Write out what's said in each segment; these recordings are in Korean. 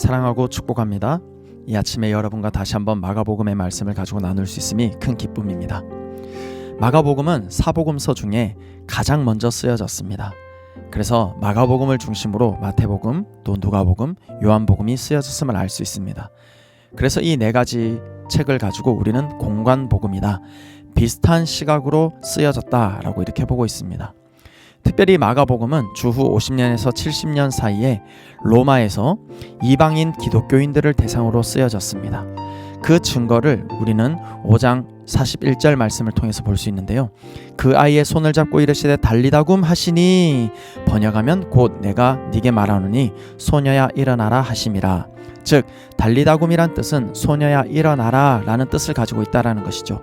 사랑하고 축복합니다. 이 아침에 여러분과 다시 한번 마가복음의 말씀을 가지고 나눌 수 있음이 큰 기쁨입니다. 마가복음은 사복음서 중에 가장 먼저 쓰여졌습니다. 그래서 마가복음을 중심으로 마태복음, 또 누가복음, 요한복음이 쓰여졌음을 알 수 있습니다. 그래서 이 네 가지 책을 가지고 우리는 공관복음이다, 비슷한 시각으로 쓰여졌다라고 이렇게 보고 있습니다. 특별히 마가복음은 주후 50년에서 70년 사이에 로마에서 이방인 기독교인들을 대상으로 쓰여졌습니다. 그 증거를 우리는 5장 41절 말씀을 통해서 볼 수 있는데요. 그 아이의 손을 잡고 이르시되 달리다굼 하시니, 번역하면 곧 내가 네게 말하노니 소녀야 일어나라 하심이라. 즉 달리다굼이란 뜻은 소녀야 일어나라 라는 뜻을 가지고 있다라는 것이죠.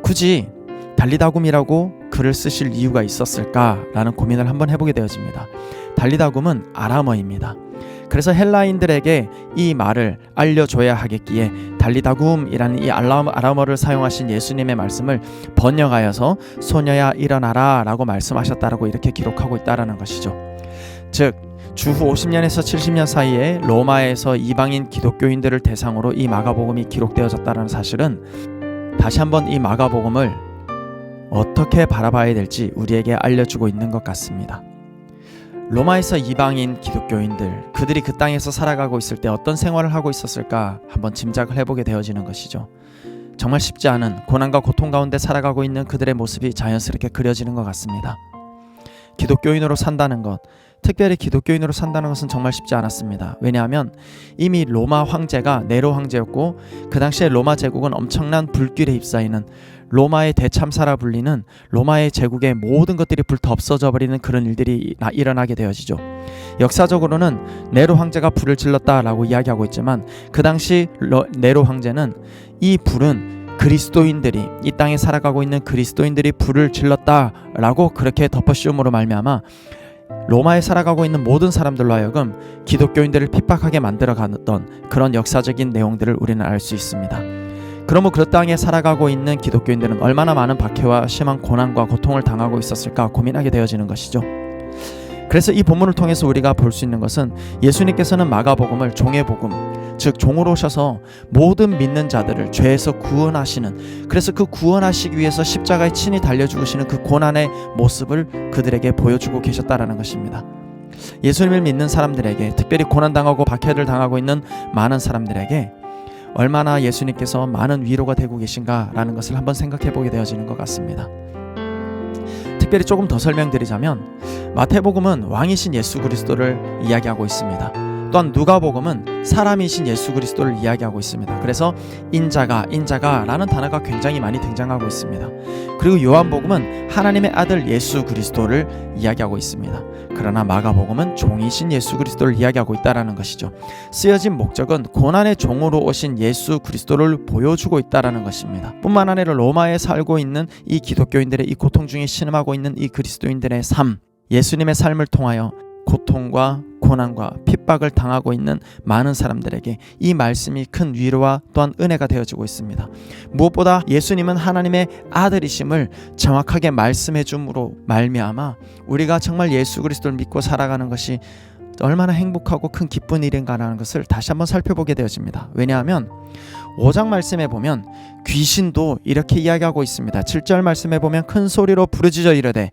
굳이 달리다굼이라고 글을 쓰실 이유가 있었을까라는 고민을 한번 해보게 되어집니다. 달리다굼은 아람어입니다. 그래서 헬라인들에게 이 말을 알려줘야 하겠기에 달리다굼이라는 이 아람어를 사용하신 예수님의 말씀을 번역하여서 소녀야 일어나라 라고 말씀하셨다라고 이렇게 기록하고 있다라는 것이죠. 즉 주후 50년에서 70년 사이에 로마에서 이방인 기독교인들을 대상으로 이 마가복음이 기록되어졌다는 사실은 다시 한번 이 마가복음을 어떻게 바라봐야 될지 우리에게 알려주고 있는 것 같습니다. 로마에서 이방인 기독교인들, 그들이 그 땅에서 살아가고 있을 때 어떤 생활을 하고 있었을까 한번 짐작을 해보게 되어지는 것이죠. 정말 쉽지 않은 고난과 고통 가운데 살아가고 있는 그들의 모습이 자연스럽게 그려지는 것 같습니다. 기독교인으로 산다는 것, 특별히 기독교인으로 산다는 것은 정말 쉽지 않았습니다. 왜냐하면 이미 로마 황제가 네로 황제였고, 그 당시에 로마 제국은 엄청난 불길에 휩싸이는, 로마의 대참사라 불리는 로마의 제국의 모든 것들이 불타 없어져 버리는 그런 일들이 일어나게 되어지죠. 역사적으로는 네로 황제가 불을 질렀다라고 이야기하고 있지만, 그 당시 네로 황제는 이 불은 그리스도인들이, 이 땅에 살아가고 있는 그리스도인들이 불을 질렀다라고 그렇게 덮어씌움으로 말미암아 로마에 살아가고 있는 모든 사람들로 하여금 기독교인들을 핍박하게 만들어가던 그런 역사적인 내용들을 우리는 알 수 있습니다. 그러면 그 땅에 살아가고 있는 기독교인들은 얼마나 많은 박해와 심한 고난과 고통을 당하고 있었을까 고민하게 되어지는 것이죠. 그래서 이 본문을 통해서 우리가 볼 수 있는 것은 예수님께서는 마가복음을 종의 복음, 즉 종으로 오셔서 모든 믿는 자들을 죄에서 구원하시는, 그래서 그 구원하시기 위해서 십자가에 친히 달려 죽으시는 그 고난의 모습을 그들에게 보여주고 계셨다라는 것입니다. 예수님을 믿는 사람들에게, 특별히 고난당하고 박해를 당하고 있는 많은 사람들에게 얼마나 예수님께서 많은 위로가 되고 계신가라는 것을 한번 생각해 보게 되어지는 것 같습니다. 특별히 조금 더 설명드리자면, 마태복음은 왕이신 예수 그리스도를 이야기하고 있습니다. 또한 누가복음은 사람이신 예수 그리스도를 이야기하고 있습니다. 그래서 인자가라는 단어가 굉장히 많이 등장하고 있습니다. 그리고 요한복음은 하나님의 아들 예수 그리스도를 이야기하고 있습니다. 그러나 마가복음은 종이신 예수 그리스도를 이야기하고 있다라는 것이죠. 쓰여진 목적은 고난의 종으로 오신 예수 그리스도를 보여주고 있다라는 것입니다. 뿐만 아니라 로마에 살고 있는 이 기독교인들의 이 고통 중에 신음하고 있는 이 그리스도인들의 삶, 예수님의 삶을 통하여 고통과 고난과 핍박을 당하고 있는 많은 사람들에게 이 말씀이 큰 위로와 또한 은혜가 되어지고 있습니다. 무엇보다 예수님은 하나님의 아들이심을 정확하게 말씀해 줌으로 말미암아 우리가 정말 예수 그리스도를 믿고 살아가는 것이 얼마나 행복하고 큰 기쁜 일인가라는 것을 다시 한번 살펴보게 되어집니다. 왜냐하면 5장 말씀에 보면 귀신도 이렇게 이야기하고 있습니다. 7절 말씀에 보면 큰 소리로 부르짖어 이르되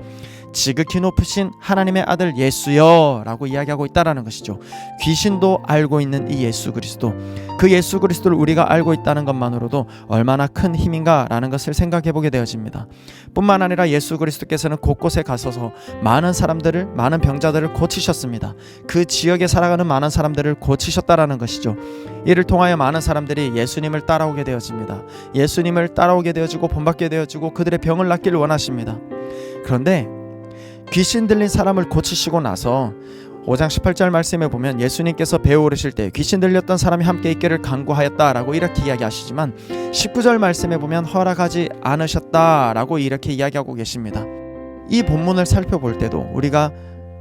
지극히 높으신 하나님의 아들 예수여 라고 이야기하고 있다라는 것이죠. 귀신도 알고 있는 이 예수 그리스도, 그 예수 그리스도를 우리가 알고 있다는 것만으로도 얼마나 큰 힘인가 라는 것을 생각해 보게 되어집니다. 뿐만 아니라 예수 그리스도께서는 곳곳에 가셔서 많은 사람들을, 많은 병자들을 고치셨습니다. 그 지역에 살아가는 많은 사람들을 고치셨다라는 것이죠. 이를 통하여 많은 사람들이 예수님을 따라오게 되어집니다. 예수님을 따라오게 되어지고 본받게 되어지고 그들의 병을 낫기를 원하십니다. 그런데 귀신 들린 사람을 고치시고 나서 5장 18절 말씀에 보면 예수님께서 배에 오르실 때 귀신 들렸던 사람이 함께 있기를 간구하였다라고 이렇게 이야기하시지만 19절 말씀에 보면 허락하지 않으셨다라고 이렇게 이야기하고 계십니다. 이 본문을 살펴볼 때도 우리가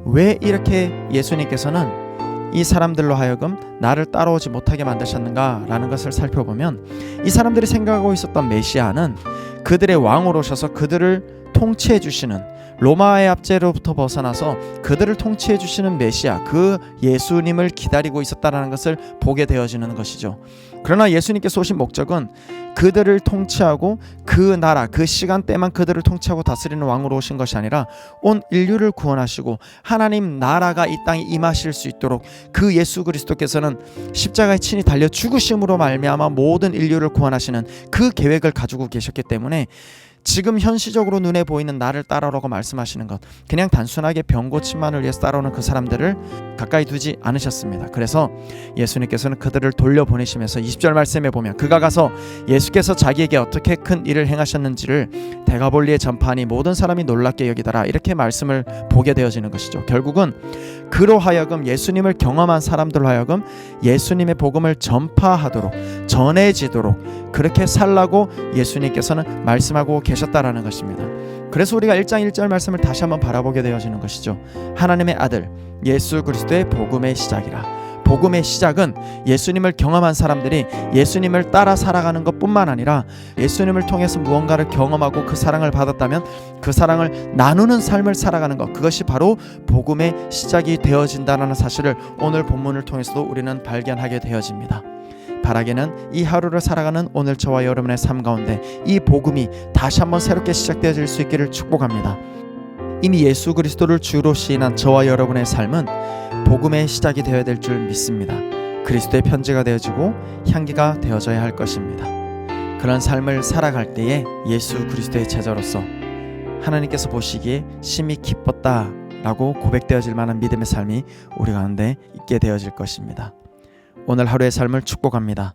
왜 이렇게 예수님께서는 이 사람들로 하여금 나를 따라오지 못하게 만드셨는가 라는 것을 살펴보면, 이 사람들이 생각하고 있었던 메시아는 그들의 왕으로 오셔서 그들을 통치해 주시는, 로마의 압제로부터 벗어나서 그들을 통치해 주시는 메시아, 그 예수님을 기다리고 있었다라는 것을 보게 되어지는 것이죠. 그러나 예수님께서 오신 목적은 그들을 통치하고 그 나라, 그 시간대만 그들을 통치하고 다스리는 왕으로 오신 것이 아니라 온 인류를 구원하시고 하나님 나라가 이 땅에 임하실 수 있도록 그 예수 그리스도께서는 십자가에 친히 달려 죽으심으로 말미암아 모든 인류를 구원하시는 그 계획을 가지고 계셨기 때문에 지금 현시적으로 눈에 보이는 나를 따라오라고 말씀하시는 것, 그냥 단순하게 병 고침만을 위해서 따라오는 그 사람들을 가까이 두지 않으셨습니다. 그래서 예수님께서는 그들을 돌려보내시면서 20절 말씀에 보면 그가 가서 예수께서 자기에게 어떻게 큰 일을 행하셨는지를 데가볼리에 전파하니 모든 사람이 놀랍게 여기더라, 이렇게 말씀을 보게 되어지는 것이죠. 결국은 그로 하여금 예수님을 경험한 사람들로 하여금 예수님의 복음을 전파하도록, 전해지도록 그렇게 살라고 예수님께서는 말씀하고 계셨다라는 것입니다. 그래서 우리가 1장 1절 말씀을 다시 한번 바라보게 되어지는 것이죠. 하나님의 아들 예수 그리스도의 복음의 시작이라. 복음의 시작은 예수님을 경험한 사람들이 예수님을 따라 살아가는 것뿐만 아니라 예수님을 통해서 무언가를 경험하고 그 사랑을 받았다면 그 사랑을 나누는 삶을 살아가는 것, 그것이 바로 복음의 시작이 되어진다는 사실을 오늘 본문을 통해서도 우리는 발견하게 되어집니다. 바라기는 이 하루를 살아가는 오늘 저와 여러분의 삶 가운데 이 복음이 다시 한번 새롭게 시작되어질 수 있기를 축복합니다. 이미 예수 그리스도를 주로 시인한 저와 여러분의 삶은 복음의 시작이 되어야 될 줄 믿습니다. 그리스도의 편지가 되어지고 향기가 되어져야 할 것입니다. 그런 삶을 살아갈 때에 예수 그리스도의 제자로서 하나님께서 보시기에 심히 기뻤다라고 고백되어질 만한 믿음의 삶이 우리 가운데 있게 되어질 것입니다. 오늘 하루의 삶을 축복합니다.